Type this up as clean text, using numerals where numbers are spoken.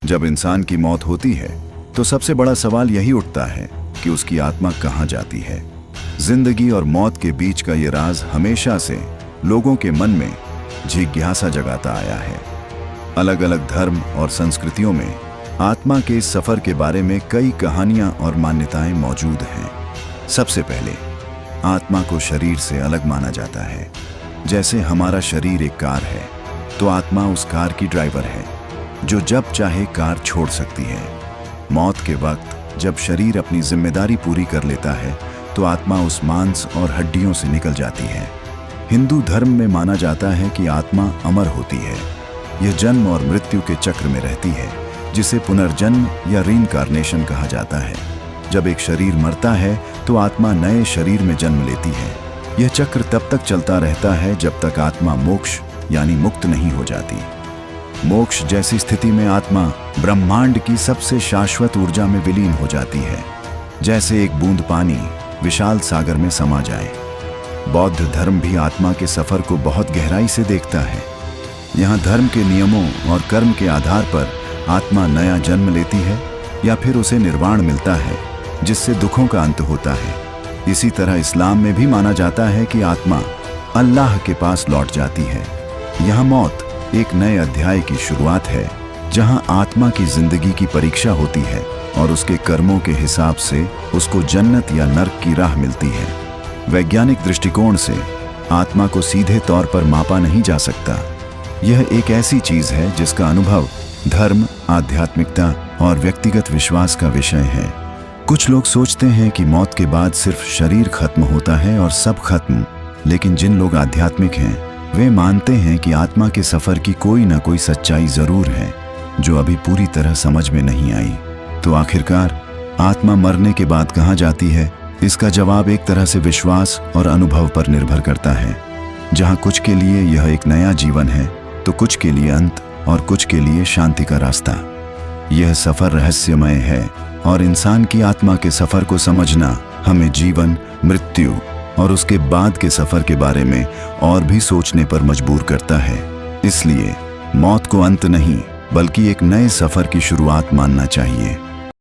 जब इंसान की मौत होती है तो सबसे बड़ा सवाल यही उठता है कि उसकी आत्मा कहाँ जाती है। जिंदगी और मौत के बीच का ये राज हमेशा से लोगों के मन में जिज्ञासा जगाता आया है। अलग अलग धर्म और संस्कृतियों में आत्मा के इस सफर के बारे में कई कहानियां और मान्यताएं मौजूद हैं। सबसे पहले आत्मा को शरीर से अलग माना जाता है। जैसे हमारा शरीर एक कार है तो आत्मा उस कार की ड्राइवर है जो जब चाहे कार छोड़ सकती है। मौत के वक्त जब शरीर अपनी जिम्मेदारी पूरी कर लेता है तो आत्मा उस मांस और हड्डियों से निकल जाती है। हिंदू धर्म में माना जाता है कि आत्मा अमर होती है। यह जन्म और मृत्यु के चक्र में रहती है, जिसे पुनर्जन्म या रीइंकार्नेशन कहा जाता है। जब एक शरीर मरता है तो आत्मा नए शरीर में जन्म लेती है। यह चक्र तब तक चलता रहता है जब तक आत्मा मोक्ष यानी मुक्त नहीं हो जाती। मोक्ष जैसी स्थिति में आत्मा ब्रह्मांड की सबसे शाश्वत ऊर्जा में विलीन हो जाती है, जैसे एक बूंद पानी विशाल सागर में समा जाए। बौद्ध धर्म भी आत्मा के सफर को बहुत गहराई से देखता है। यहाँ धर्म के नियमों और कर्म के आधार पर आत्मा नया जन्म लेती है या फिर उसे निर्वाण मिलता है, जिससे दुखों का अंत होता है। इसी तरह इस्लाम में भी माना जाता है कि आत्मा अल्लाह के पास लौट जाती है। यहाँ मौत एक नए अध्याय की शुरुआत है, जहाँ आत्मा की जिंदगी की परीक्षा होती है और उसके कर्मों के हिसाब से उसको जन्नत या नर्क की राह मिलती है। वैज्ञानिक दृष्टिकोण से आत्मा को सीधे तौर पर मापा नहीं जा सकता। यह एक ऐसी चीज है जिसका अनुभव धर्म, आध्यात्मिकता और व्यक्तिगत विश्वास का विषय है। कुछ लोग सोचते हैं कि मौत के बाद सिर्फ शरीर खत्म होता है और सब खत्म, लेकिन जिन लोग आध्यात्मिक हैं वे मानते हैं कि आत्मा के सफर की कोई ना कोई सच्चाई जरूर है जो अभी पूरी तरह समझ में नहीं आई। तो आखिरकार आत्मा मरने के बाद कहाँ जाती है? इसका जवाब एक तरह से विश्वास और अनुभव पर निर्भर करता है। जहाँ कुछ के लिए यह एक नया जीवन है तो कुछ के लिए अंत और कुछ के लिए शांति का रास्ता। यह सफर रहस्यमय है और इंसान की आत्मा के सफर को समझना हमें जीवन, मृत्यु और उसके बाद के सफर के बारे में और भी सोचने पर मजबूर करता है। इसलिए मौत को अंत नहीं बल्कि एक नए सफर की शुरुआत मानना चाहिए।